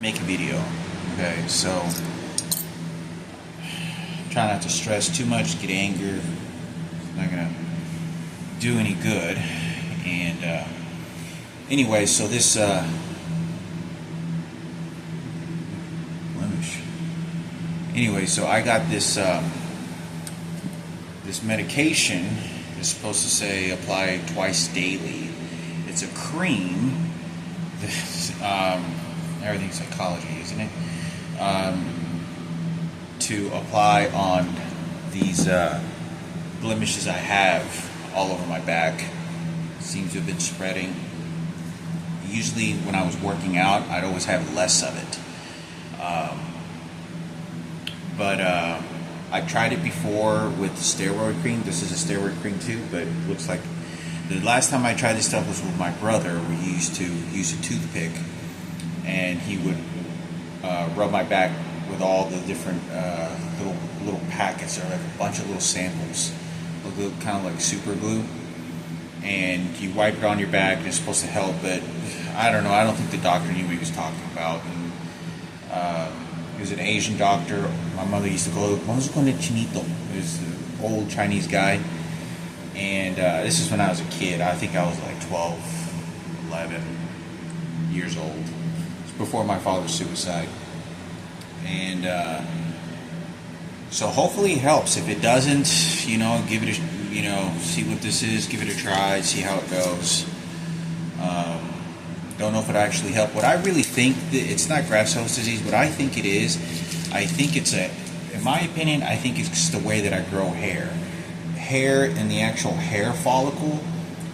Make a video. Okay, so try not to stress too much, get angry. It's not gonna do any good. And anyway, so this blemish. Anyway, so I got this medication. It's supposed to say apply twice daily. It's a cream. This, everything's psychology, isn't it? To apply on these blemishes I have all over my back. Seems to have been spreading. Usually when I was working out, I'd always have less of it. But I tried it before with steroid cream. This is a steroid cream too, but it looks like the last time I tried this stuff was with my brother, where he used to use a toothpick and he would rub my back with all the different little packets. There are like a bunch of little samples, kind of like super glue, and you wipe it on your back and it's supposed to help, but I don't know, I don't think the doctor knew what he was talking about. And he was an Asian doctor. My mother used to go, "Vamos con el chinito." He was an old Chinese guy, and this is when I was a kid. I think I was like 12, 11 years old. Before my father's suicide. And so hopefully it helps. If it doesn't, give it a, see what this is, give it a try, see how it goes. Don't know if it actually helped. What I really think, it's not grass-host disease. What I think it is, I think it's in my opinion, I think it's just the way that I grow hair. Hair in the actual hair follicle,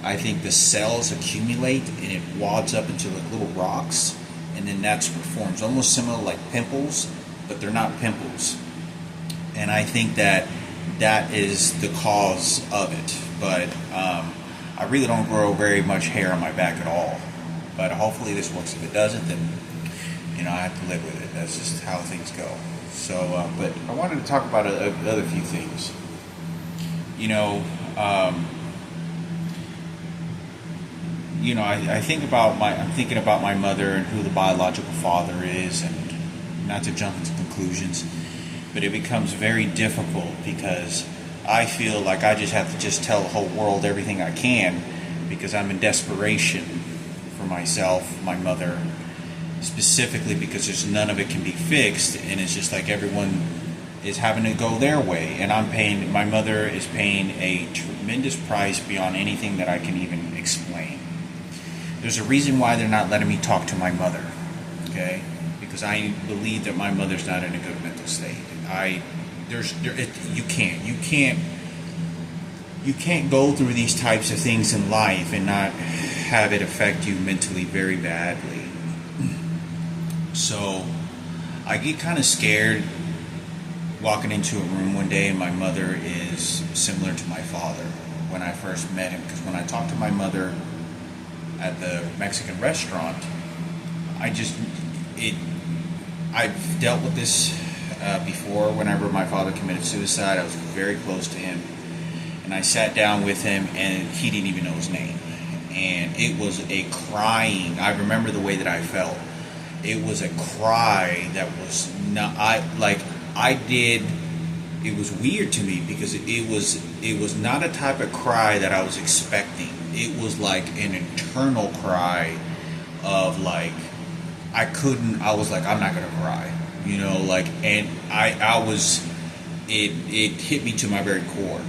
I think the cells accumulate and it wads up into like little rocks. And then that's what forms, almost similar like pimples, but they're not pimples. And I think that is the cause of it. But I really don't grow very much hair on my back at all. But hopefully this works. If it doesn't, then I have to live with it. That's just how things go. So, but I wanted to talk about other few things. I think about I'm thinking about my mother and who the biological father is, and not to jump into conclusions, but it becomes very difficult because I feel like I just have to just tell the whole world everything I can because I'm in desperation for myself, my mother, specifically because there's none of it can be fixed, and it's just like everyone is having to go their way, and my mother is paying a tremendous price beyond anything that I can even explain. There's a reason why they're not letting me talk to my mother, okay? Because I believe that my mother's not in a good mental state. You can't go through these types of things in life and not have it affect you mentally very badly. So I get kind of scared walking into a room one day, and my mother is similar to my father when I first met him. Because when I talked to my mother at the Mexican restaurant, I've dealt with this before. Whenever my father committed suicide, I was very close to him, and I sat down with him, and he didn't even know his name, and it was a crying. I remember the way that I felt. It was a cry that was not. It was weird to me because it was not a type of cry that I was expecting. It was like an internal cry of like I was like, I'm not gonna cry, and it hit me to my very core,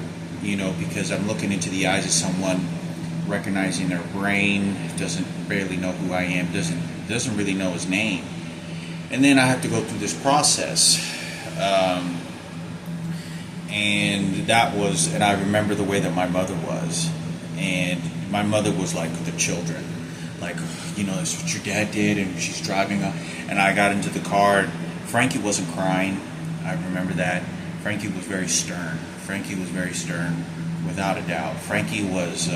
because I'm looking into the eyes of someone, recognizing their brain, doesn't barely know who I am, doesn't really know his name, and then I have to go through this process. And I remember the way that my mother was, and my mother was like the children, like, that's what your dad did, and she's driving up, and I got into the car, and Frankie wasn't crying. I remember that. Frankie was very stern, without a doubt. Frankie was,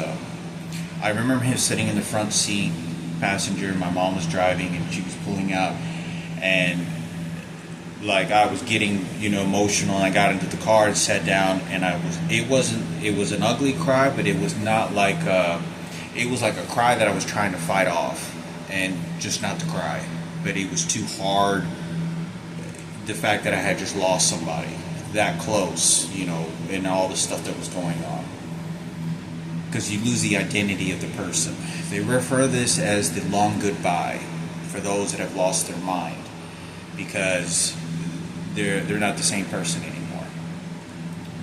I remember him sitting in the front seat, passenger, my mom was driving, and she was pulling out, and like I was getting, emotional, and I got into the car and sat down, and it was an ugly cry, but it was not like, it was like a cry that I was trying to fight off, and just not to cry. but it was too hard. The fact that I had just lost somebody that close, and all the stuff that was going on. Because you lose the identity of the person. They refer this as the long goodbye for those that have lost their mind, because they're not the same person anymore.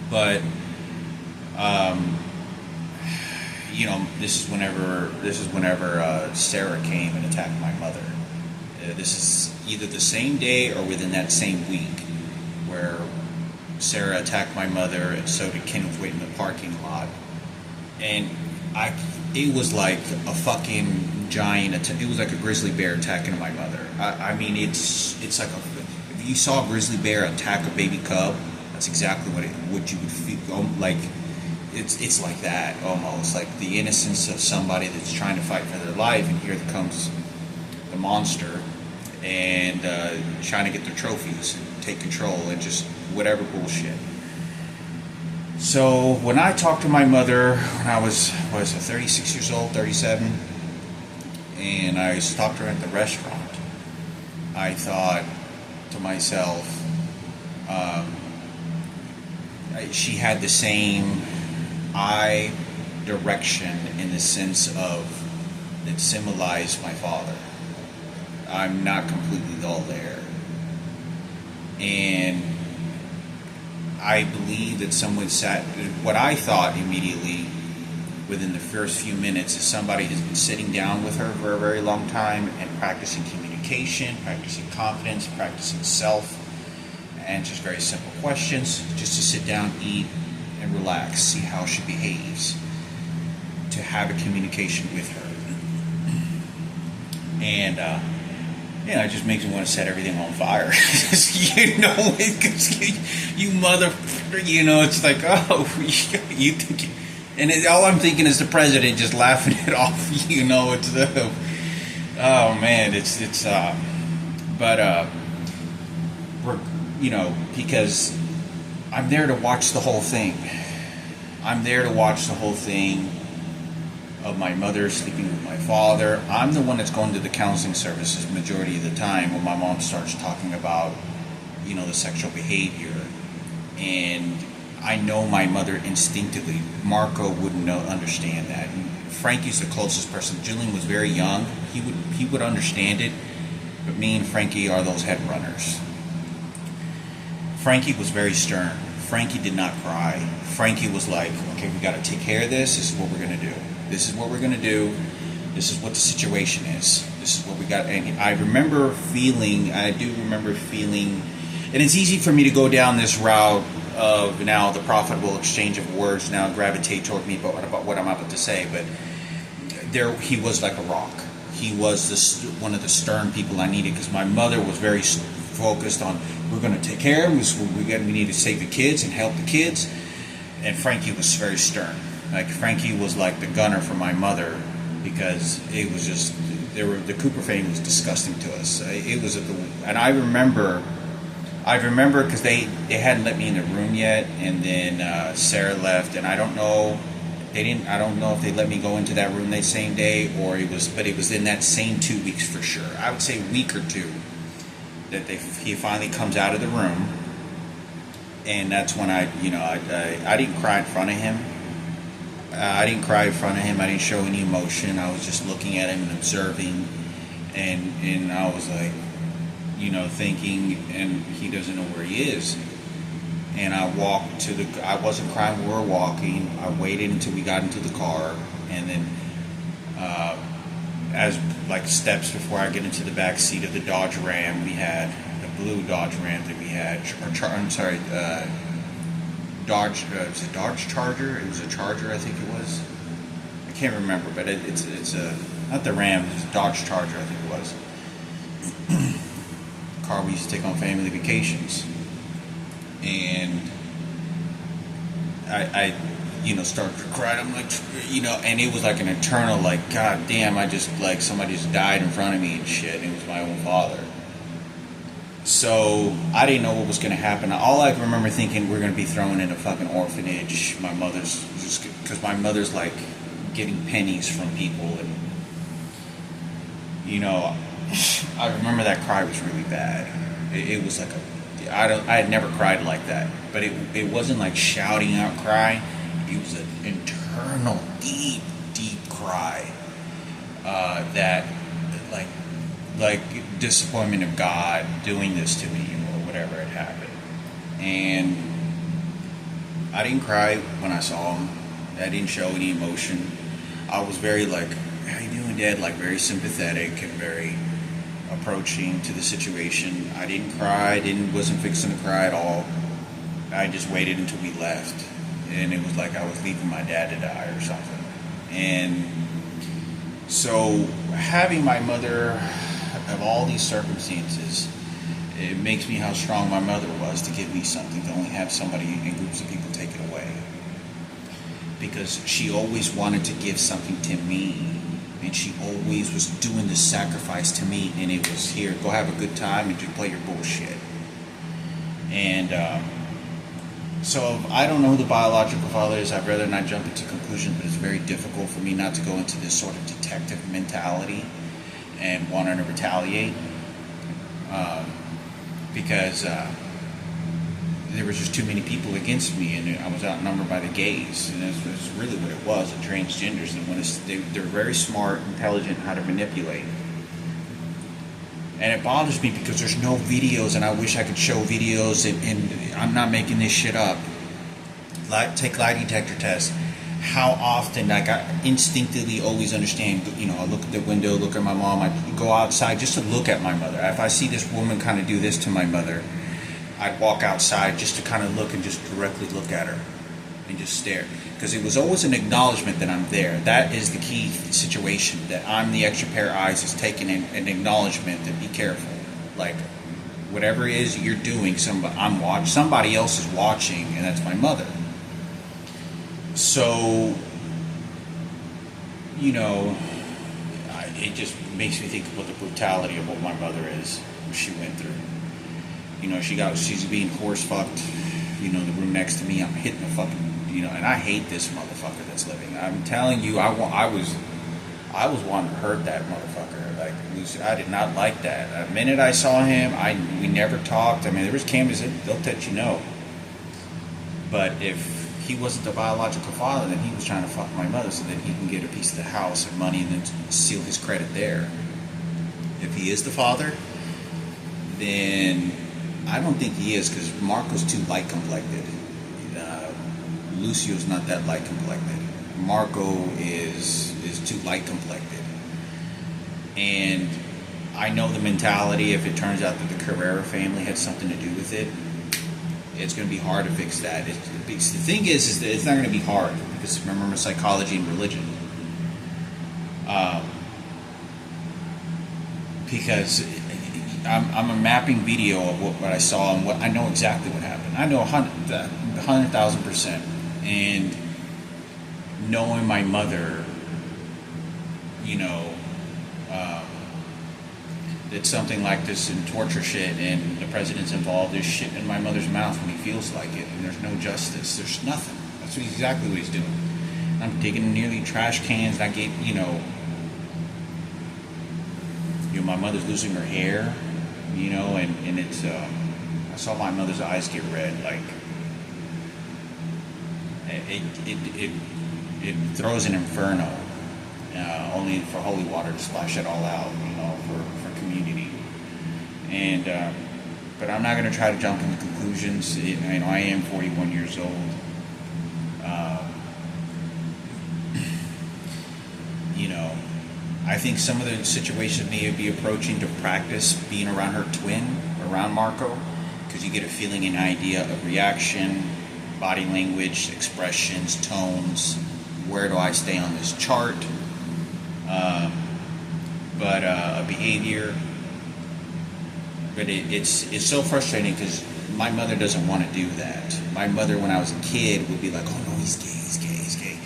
But this is whenever Sarah came and attacked my mother. This is either the same day or within that same week, where Sarah attacked my mother, and so did Kenneth Witt in the parking lot. And it was like a fucking giant. It was like a grizzly bear attacking my mother. I mean, it's like if you saw a grizzly bear attack a baby cub, that's exactly what you would feel like. It's like that almost, like the innocence of somebody that's trying to fight for their life, and here comes the monster and trying to get their trophies and take control and just whatever bullshit. So when I talked to my mother when I was 36 years old, 37, and I stopped her at the restaurant, I thought to myself, she had the same eye direction in the sense of that symbolized my father. I'm not completely all there. And I believe that someone what I thought immediately within the first few minutes is somebody has been sitting down with her for a very long time and practicing communication, practicing confidence, practicing self, and just very simple questions, just to sit down, eat, and relax, see how she behaves, to have a communication with her. And it just makes me want to set everything on fire. You mother, it's like, oh, you think, and all I'm thinking is the president just laughing it off. It's the, oh man, because I'm there to watch the whole thing. I'm there to watch the whole thing of my mother sleeping with my father. I'm the one that's going to the counseling services majority of the time when my mom starts talking about, the sexual behavior. And I know my mother instinctively. Marco wouldn't understand that. And Frankie's the closest person. Julian was very young. He would understand it. But me and Frankie are those head runners. Frankie was very stern. Frankie did not cry. Frankie was like, okay, we got to take care of this. This is what we're going to do. This is what we're going to do. This is what the situation is. This is what we got. And I do remember feeling, and it's easy for me to go down this route of now the profitable exchange of words now gravitate toward me about what I'm about to say. But he was like a rock. He was one of the stern people I needed, because my mother was very focused on, we're going to take care of them. We need to save the kids and help the kids. And Frankie was very stern. Like Frankie was like the gunner for my mother, because it was just the Cooper family was disgusting to us. It was and I remember because they hadn't let me in the room yet, and then Sarah left, and I don't know if they let me go into that room that same day, but it was in that same 2 weeks for sure. I would say a week or two that he finally comes out of the room, and that's when I didn't cry in front of him. I didn't cry in front of him. I didn't show any emotion. I was just looking at him and observing, and I was like, thinking, and he doesn't know where he is. And I walked I wasn't crying, we were walking. I waited until we got into the car, and then as like steps before I get into the back seat of the Dodge Ram, we had the blue Dodge Ram that we had, Dodge, was it Dodge Charger? It was a Charger, I think it was. I can't remember, but it's not the Ram, it was a Dodge Charger, I think it was. Car we used to take on family vacations. And I started to cry. I'm like, and it was like an eternal, like, God damn, somebody just died in front of me and shit. And it was my own father. So I didn't know what was going to happen. All I remember thinking, we're going to be thrown in a fucking orphanage. Because my mother's like getting pennies from people, and I remember that cry was really bad. It was like I had never cried like that, but it wasn't like shouting out cry. It was an internal, deep, deep cry that like disappointment of God doing this to me or whatever had happened. And I didn't cry when I saw him. I didn't show any emotion. I was very like, how you doing, Dad? Like very sympathetic and very approaching to the situation. I didn't cry. Wasn't fixing to cry at all. I just waited until we left, and it was like I was leaving my dad to die or something. And so having my mother of all these circumstances, it makes me how strong my mother was to give me something, to only have somebody and groups of people take it away. Because she always wanted to give something to me, and she always was doing the sacrifice to me, and it was, here, go have a good time and just play your bullshit. And so if I don't know who the biological father is, I'd rather not jump into conclusions, but it's very difficult for me not to go into this sort of detective mentality and wanting to retaliate. Because there was just too many people against me, and I was outnumbered by the gays, and that's really what it was, the transgenders. And when they're very smart, intelligent, how to manipulate. And it bothers me because there's no videos, and I wish I could show videos, and I'm not making this shit up. Take lie detector tests. How often, like, I instinctively always understand, I look at the window, look at my mom, I go outside just to look at my mother. If I see this woman kind of do this to my mother, I'd walk outside just to kind of look and just directly look at her and just stare. Because it was always an acknowledgement that I'm there. That is the key situation, that I'm the extra pair of eyes is taking an acknowledgement that be careful. Like, whatever it is you're doing, somebody else is watching, and that's my mother. So, it just makes me think about the brutality of what my mother is, what she went through. She's being horse fucked, the room next to me, I'm hitting the fucking, and I hate this motherfucker that's living. I'm telling you, I was wanting to hurt that motherfucker. Like, I did not like that. The minute I saw him, we never talked. I mean, there was cameras, they'll let you know. But if he wasn't the biological father, then he was trying to fuck my mother so that he can get a piece of the house and money and then seal his credit there. If he is the father, then I don't think he is, because Marco's too light complected. Lucio's not that light complected. Marco is too light complected. And I know the mentality, if it turns out that the Carrera family had something to do with it, it's going to be hard to fix that. The thing is that it's not going to be hard, because remember psychology and religion. Because I'm a mapping video of what I saw, and what I know exactly what happened. I know 100,000%. And knowing my mother, did something like this and torture shit, and the president's involved, there's shit in my mother's mouth when he feels like it, and there's no justice, there's nothing. That's exactly what he's doing. I'm digging nearly trash cans, and I gave, my mother's losing her hair, and it's, I saw my mother's eyes get red, like, it throws an inferno, only for holy water to splash it all out, for community. And but I'm not going to try to jump into conclusions. I am 41 years old. I think some of the situations may be approaching to practice being around her twin, around Marco, because you get a feeling and idea of reaction, body language, expressions, tones. Where do I stay on this chart? Behavior. But it's so frustrating, because my mother doesn't want to do that. My mother, when I was a kid, would be like, oh no, he's gay.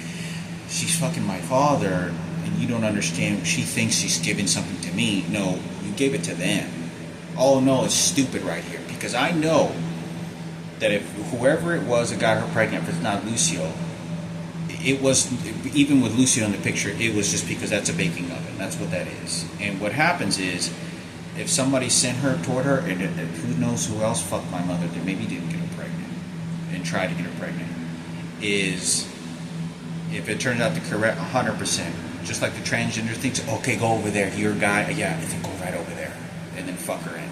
She's fucking my father, and you don't understand. She thinks she's giving something to me. No, you gave it to them. Oh no, it's stupid right here, because I know that if whoever it was that got her pregnant, if it's not Lucio, it was, even with Lucio in the picture, it was just because that's a baking oven. That's what that is. And what happens is, if somebody sent her toward her, and who knows who else fucked my mother that maybe didn't get her pregnant and tried to get her pregnant, is if it turns out the correct 100%, just like the transgender thinks, okay, go over there, you're a guy, yeah, then go right over there, and then fuck her in.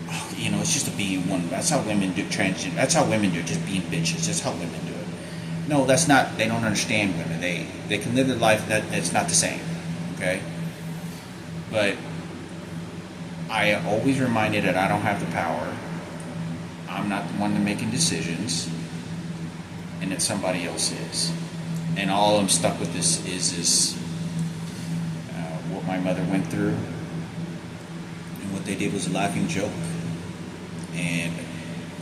Oh, you know, it's just a being one. That's how women do transgender. That's how women do it, just being bitches. That's how women do it. No, that's not. They don't understand women. They can live their life. That's not the same. Okay, but I always reminded that I don't have the power. I'm not the one making decisions, and that somebody else is. And all I'm stuck with this is what my mother went through, and what they did was a laughing joke. And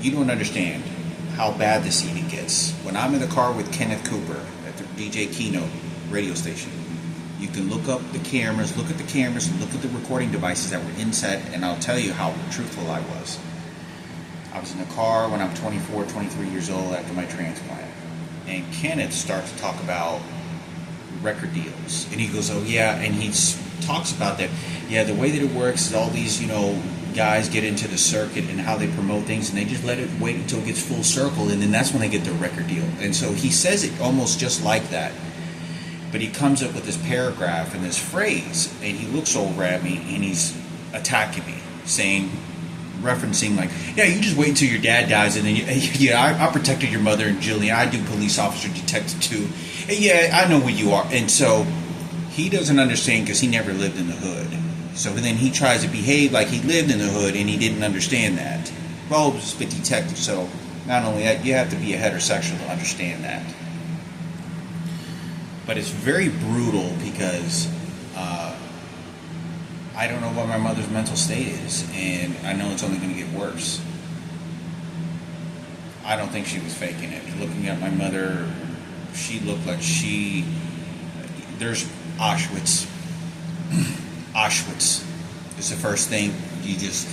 you don't understand how bad this even gets. When I'm in the car with Kenneth Cooper at the DJ Keynote radio station, you can look up the cameras, look at the cameras, and look at the recording devices that were inside, and I'll tell you how truthful I was. I was in the car when I'm 24, 23 years old after my transplant. And Kenneth starts to talk about record deals. And he goes, oh yeah, and he talks about that. Yeah, the way that it works is all these, guys get into the circuit and how they promote things, and they just let it wait until it gets full circle, and then that's when they get their record deal. And so he says it almost just like that. But he comes up with this paragraph and this phrase, and he looks over at me, and he's attacking me, referencing like, yeah, you just wait until your dad dies, and then I protected your mother and Jillian. I do police officer detective too. And yeah, I know who you are. And so he doesn't understand because he never lived in the hood. So then he tries to behave like he lived in the hood, and he didn't understand that. Well, it's a detective, so not only that, you have to be a heterosexual to understand that. But it's very brutal because I don't know what my mother's mental state is, and I know it's only going to get worse. I don't think she was faking it. Looking at my mother, she looked like there's Auschwitz. Auschwitz is the first thing. You just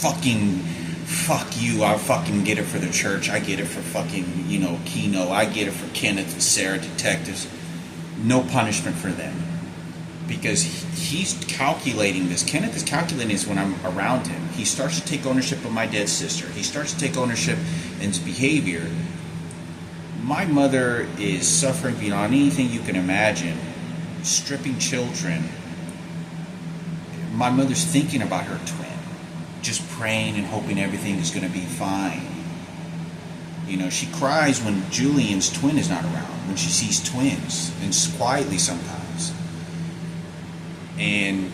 fucking fuck you. I fucking get it for the church. I get it for fucking, Keno. I get it for Kenneth and Sarah detectives. No punishment for them. Because he's calculating this. Kenneth is calculating this when I'm around him. He starts to take ownership of my dead sister. He starts to take ownership in his behavior. My mother is suffering beyond anything you can imagine. Stripping children. My mother's thinking about her twin. Just praying and hoping everything is going to be fine. She cries when Julian's twin is not around. When she sees twins. And quietly sometimes. And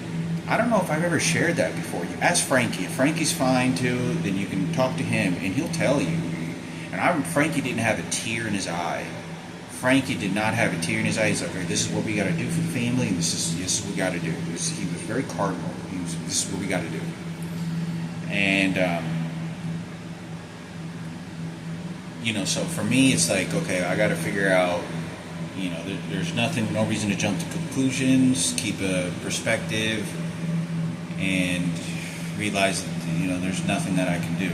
I don't know if I've ever shared that before. You ask Frankie. If Frankie's fine too, then you can talk to him and he'll tell you. And Frankie didn't have a tear in his eye. Frankie did not have a tear in his eye. He's like, okay, this is what we got to do for the family, and this is what we got to do. He was very cardinal. This is what we got to do. And, so for me, it's like, okay, I got to figure out, there's no reason to jump to conclusions, keep a perspective, and realize that, there's nothing that I can do.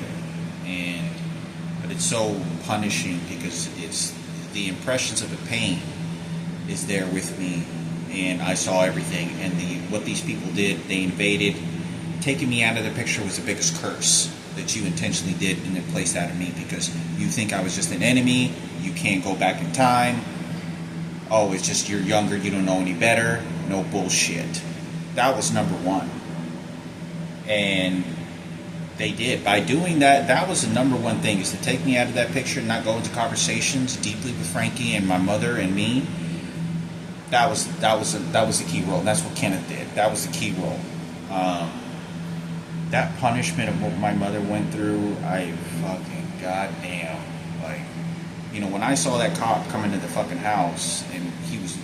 But it's so punishing because it's the impressions of the pain is there with me, and I saw everything. And what these people did, they invaded. Taking me out of the picture was the biggest curse that you intentionally did and then placed out of me because you think I was just an enemy. You can't go back in time. Oh, it's just you're younger, you don't know any better. No bullshit. That was number one. And they did. By doing that, that was the number one thing, is to take me out of that picture and not go into conversations deeply with Frankie and my mother and me. That was the key role. And that's what Kenneth did. That was the key role. That punishment of what my mother went through, I fucking goddamn. When I saw that cop come into the fucking house and he was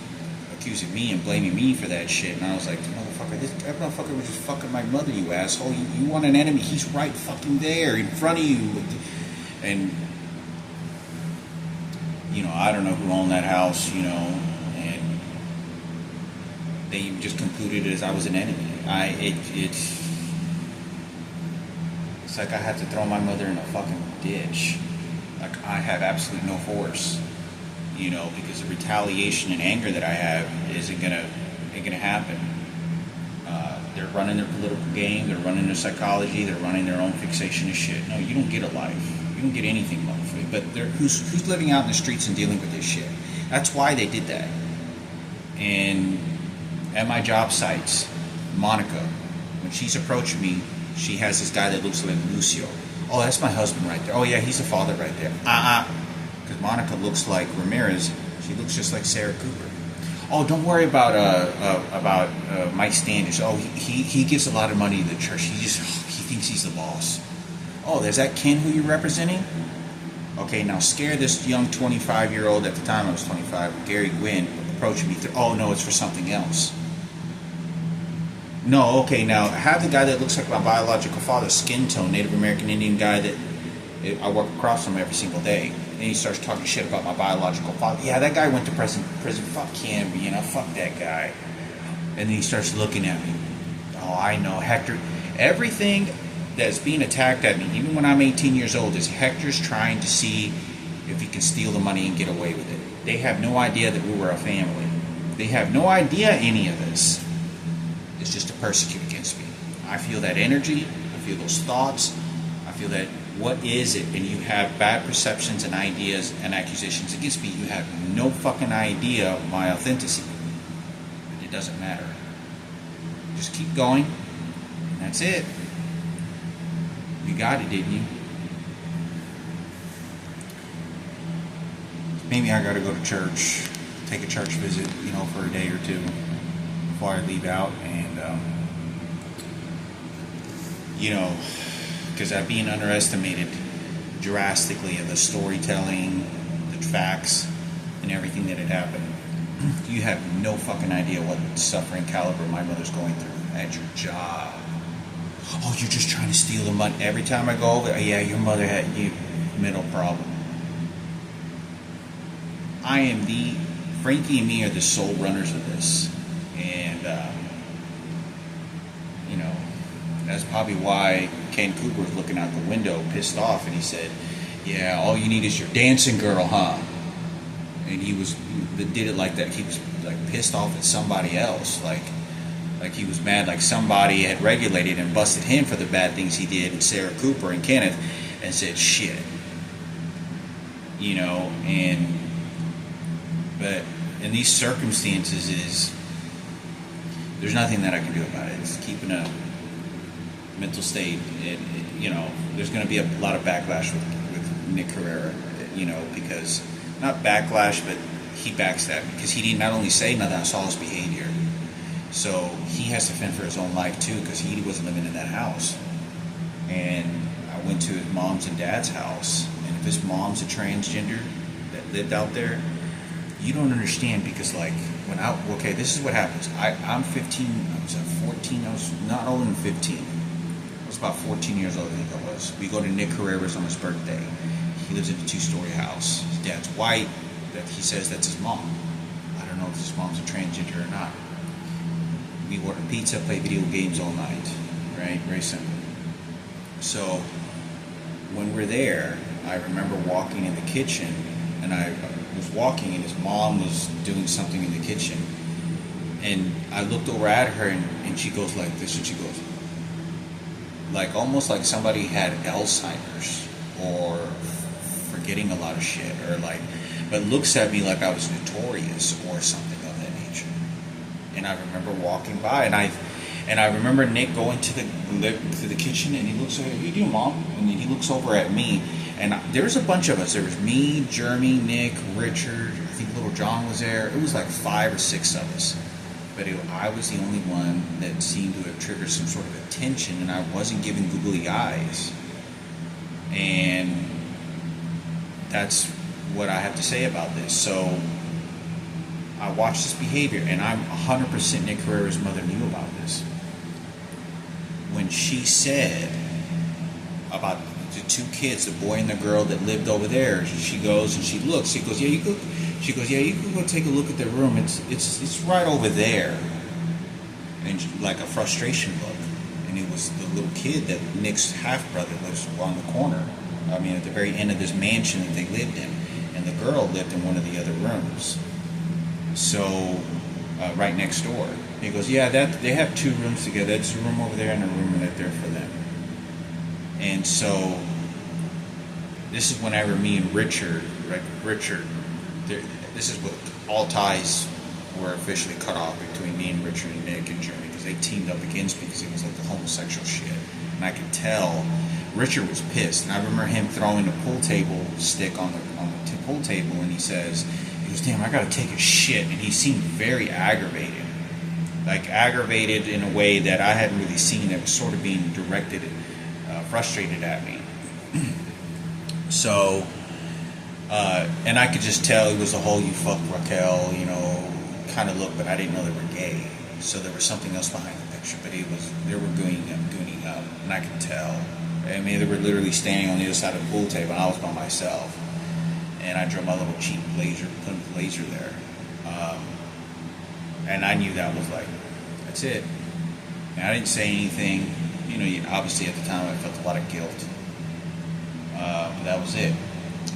accusing me and blaming me for that shit, and I was like, that motherfucker was just fucking my mother, you asshole. You want an enemy, he's right fucking there in front of you. And I don't know who owned that house, and they just concluded it as I was an enemy. It's like I had to throw my mother in a fucking ditch. Like I have absolutely no force, because the retaliation and anger that I have ain't gonna happen. They're running their political game, they're running their psychology, they're running their own fixation of shit. No, you don't get a life. You don't get anything, motherfucker. But who's living out in the streets and dealing with this shit? That's why they did that. And at my job sites, Monica, when she's approached me, she has this guy that looks like Lucio. Oh, that's my husband right there. Oh yeah, he's the father right there. Because Monica looks like Ramirez. She looks just like Sarah Cooper. Oh, don't worry about Mike Standish. Oh, he gives a lot of money to the church. He thinks he's the boss. Oh, there's that Ken who you're representing? Okay, now scare this young 25-year-old, at the time I was 25, Gary Gwynn, approaching me. Oh, no, it's for something else. No, okay, now have the guy that looks like my biological father, skin tone, Native American Indian guy that I work across from every single day. And he starts talking shit about my biological father. Yeah, that guy went to prison. Fuck him, fuck that guy. And then he starts looking at me. Oh, I know, Hector. Everything that's being attacked at me, even when I'm 18 years old, is Hector's trying to see if he can steal the money and get away with it. They have no idea that we were a family. They have no idea any of this. It's just to persecute against me. I feel that energy. I feel those thoughts. I feel that what is it? And you have bad perceptions and ideas and accusations against me. You have no fucking idea of my authenticity. But it doesn't matter. Just keep going. And that's it. You got it, didn't you? Maybe I gotta go to church. Take a church visit, for a day or two before I leave out. And, because I'm being underestimated drastically of the storytelling, the facts, and everything that had happened. You have no fucking idea what suffering caliber my mother's going through at your job. Oh, you're just trying to steal the money. Every time I go over, yeah, your mother had a mental problem. Frankie and me are the sole runners of this. And, that's probably why Ken Cooper was looking out the window, pissed off, and he said, yeah, all you need is your dancing girl, huh? And he did it like that. He was like pissed off at somebody else, like he was mad, like somebody had regulated and busted him for the bad things he did, and Sarah Cooper and Kenneth, and said shit, but in these circumstances there's nothing that I can do about it. It's keeping a mental state. There's going to be a lot of backlash with Nick Herrera, because not backlash, but he backs that because he did not only say nothing, I saw his behavior. So he has to fend for his own life too, because he wasn't living in that house. And I went to his mom's and dad's house, and if his mom's a transgender that lived out there, you don't understand, because this is what happens. I'm 15, I was 14, I was not older than 15. I was about 14 years old, I think I was. We go to Nick Herrera's on his birthday. He lives in a 2-story house. His dad's white. He says that's his mom. I don't know if his mom's a transgender or not. We order pizza, play video games all night, right? Very simple. So when we're there, I remember walking in the kitchen, and I was walking, and his mom was doing something in the kitchen, and I looked over at her, and she goes like this, and she goes like almost like somebody had Alzheimer's or forgetting a lot of shit, but looks at me like I was notorious or something of that nature. And I remember walking by, and I remember Nick going to the kitchen, and he looks at, "What are you doing, Mom?" And he looks over at me, and there was a bunch of us. There was me, Jeremy, Nick, Richard. I think little John was there. It was like 5 or 6 of us. But I was the only one that seemed to have triggered some sort of attention, and I wasn't giving googly eyes. And that's what I have to say about this. So I watched this behavior, and I'm 100% Nick Herrera's mother knew about this. When she said about the 2 kids, the boy and the girl that lived over there, she goes and she looks. She goes, "Yeah, you could." She goes, "Yeah, you can go take a look at their room. It's right over there." And like a frustration look. And it was the little kid that Nick's half-brother lives on the corner. I mean, at the very end of this mansion that they lived in. And the girl lived in one of the other rooms. So, right next door. He goes, yeah, that they have 2 rooms together. It's a room over there and a room right there for them. And so this is whenever me and Richard, this is what all ties were officially cut off between me and Richard and Nick and Jeremy, because they teamed up against me because it was like the homosexual shit. And I could tell Richard was pissed. And I remember him throwing the pool table stick on the pool table, and he goes, damn, I gotta take a shit. And he seemed very aggravated. Like aggravated in a way that I hadn't really seen, that was sort of being directed, frustrated at me. So, and I could just tell it was the whole "you fucked Raquel," kind of look, but I didn't know they were gay. So there was something else behind the picture, but they were gooning up, and I could tell. I mean, they were literally standing on the other side of the pool table, and I was by myself. And I drove my little cheap laser, put a laser there. And I knew that was like, that's it. And I didn't say anything. Obviously at the time I felt a lot of guilt. But that was it.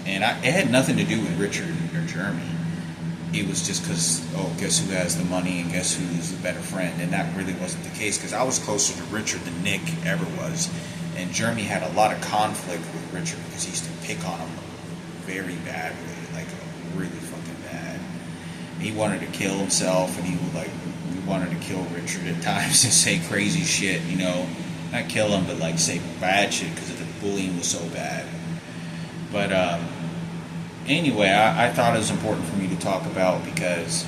And it had nothing to do with Richard or Jeremy. It was just because, guess who has the money and guess who's a better friend. And that really wasn't the case, because I was closer to Richard than Nick ever was. And Jeremy had a lot of conflict with Richard because he used to pick on him very badly, like really fucking bad. He wanted to kill himself, and he wanted to kill Richard at times and say crazy shit, not kill him, but like say bad shit because the bullying was so bad. But anyway, I thought it was important for me to talk about because,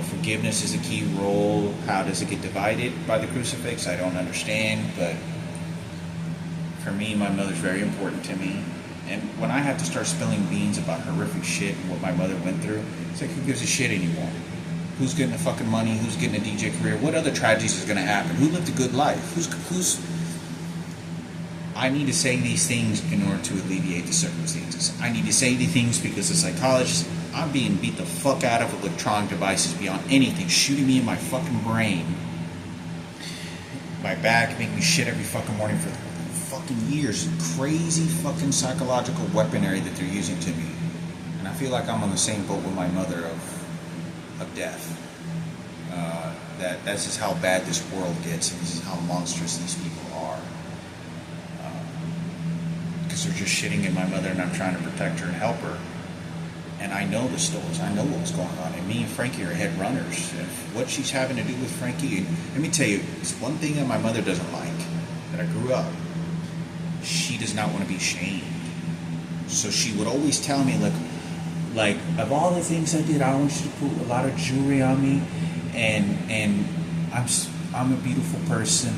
forgiveness is a key role. How does it get divided by the crucifix? I don't understand, but for me, my mother's very important to me. And when I have to start spilling beans about horrific shit and what my mother went through, it's like, who gives a shit anymore? Who's getting the fucking money? Who's getting a DJ career? What other tragedies is going to happen? Who lived a good life? Who's... I need to say these things in order to alleviate the circumstances. I need to say these things because the psychologist, I'm being beat the fuck out of electronic devices beyond anything, shooting me in my fucking brain, my back, making me shit every fucking morning for fucking years. Crazy fucking psychological weaponry that they're using to me. And I feel like I'm on the same boat with my mother of death. That's just how bad this world gets, and this is how monstrous these people are. Because they're just shitting in my mother, and I'm trying to protect her and help her. And I know the stories. I know what's going on. And me and Frankie are head runners. And what she's having to do with Frankie, and let me tell you, it's one thing that my mother doesn't like, that I grew up. She does not want to be shamed. So she would always tell me, like of all the things I did, I want you to put a lot of jewelry on me, and I'm a beautiful person,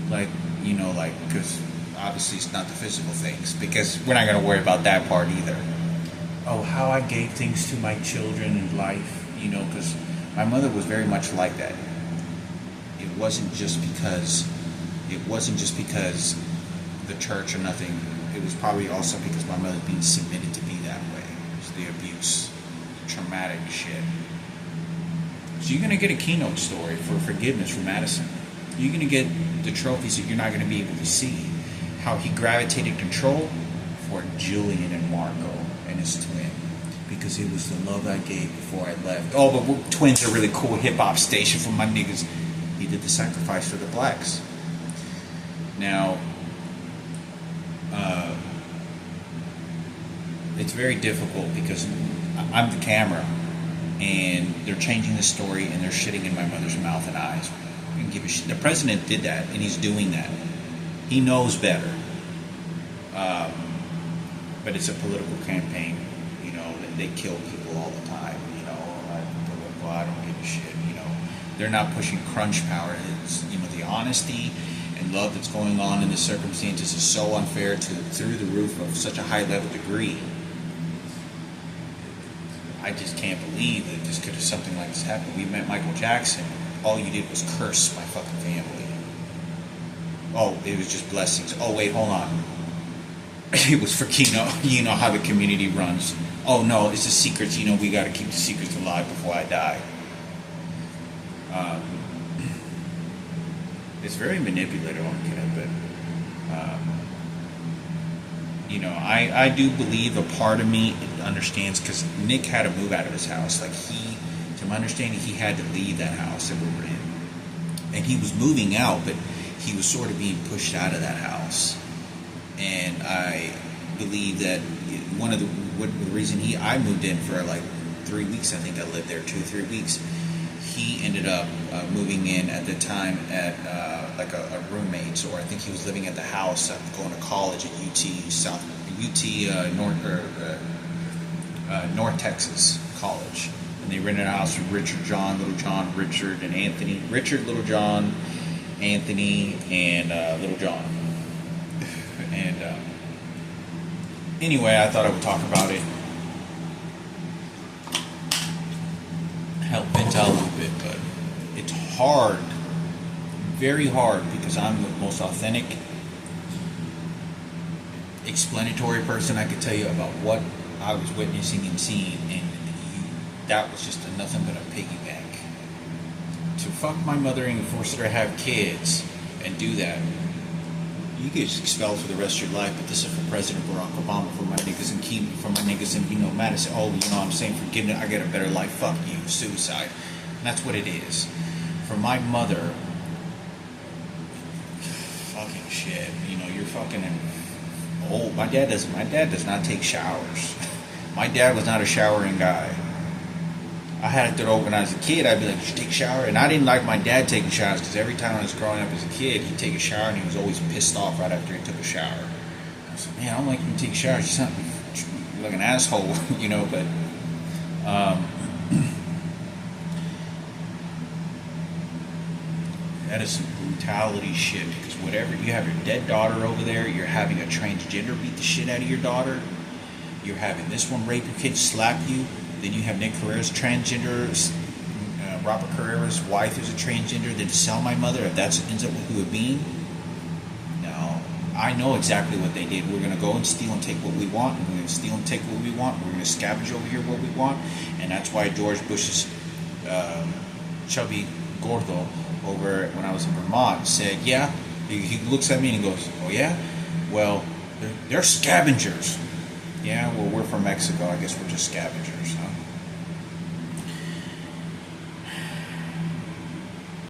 because obviously it's not the physical things, because we're not going to worry about that part either. Oh, how I gave things to my children in life, because my mother was very much like that. It wasn't just because the church or nothing. It was probably also because my mother being submitted to be that way. It was the abuse, the traumatic shit. So you're going to get a keynote story for forgiveness from Madison. You're going to get the trophies that you're not going to be able to see. How he gravitated control for Julian and Marco and his twin. Because it was the love I gave before I left. Oh, but Twins are a really cool hip-hop station for my niggas. He did the sacrifice for the blacks. Now, it's very difficult because I'm the camera, and they're changing the story, and they're shitting in my mother's mouth and eyes. I can give a shit. The president did that, and he's doing that. He knows better. But it's a political campaign. They kill people all the time. I don't give a shit. They're not pushing crunch power. It's the honesty and love that's going on in the circumstances is so unfair through the roof of such a high level degree. I just can't believe that this could have something like this happen. We met Michael Jackson. All you did was curse my fucking family. Oh, it was just blessings. Oh, wait, hold on. It was for Keno. You know how the community runs. Oh, no, it's the secrets. We got to keep the secrets alive before I die. It's very manipulative on Keno, but I do believe a part of me understands, because Nick had to move out of his house. Like, he To my understanding, he had to leave that house that we were in. And he was moving out, but he was sort of being pushed out of that house. And I believe that the reason I moved in for like 3 weeks, I think I lived there 2 or 3 weeks. He ended up moving in at the time at like a roommate, or I think he was living at the house going to college at North Texas College. And they rented a house from Richard, John, Little John, Richard, and Anthony. Richard, Little John, Anthony, and Little John. And anyway, I thought I would talk about it. Help vent out a little bit, but it's hard, very hard, because I'm the most authentic, explanatory person I could tell you about what I was witnessing and seeing, and that was just nothing but a piggyback. To fuck my mother and force her to have kids and do that, you get expelled for the rest of your life. But this is for President Barack Obama, for my niggas in Keene, for my niggas in Madison. Oh, I'm saying, for giving it, I get a better life. Fuck you, suicide. And that's what it is. For my mother, fucking shit. You're fucking old. My dad does not take showers. My dad was not a showering guy. I had to when I was a kid. I'd be like, "You should take a shower," and I didn't like my dad taking showers, because every time I was growing up as a kid, he'd take a shower and he was always pissed off right after he took a shower. I was like, "Man, I don't like when you take showers. You're like an asshole," But that is some brutality shit. Because whatever, you have your dead daughter over there, you're having a transgender beat the shit out of your daughter. You're having this one rape your kid, slap you. Then you have Nick Carrera's transgender, Robert Carrera's wife who's a transgender, then sell my mother, if that ends up with who it being. No, I know exactly what they did. We're going to go and steal and take what we want, and we're going to steal and take what we want. We're going to scavenge over here what we want, and that's why George Bush's chubby gordo over when I was in Vermont said, yeah, he looks at me and he goes, oh yeah? Well, they're scavengers. Yeah, well, we're from Mexico. I guess we're just scavengers, huh?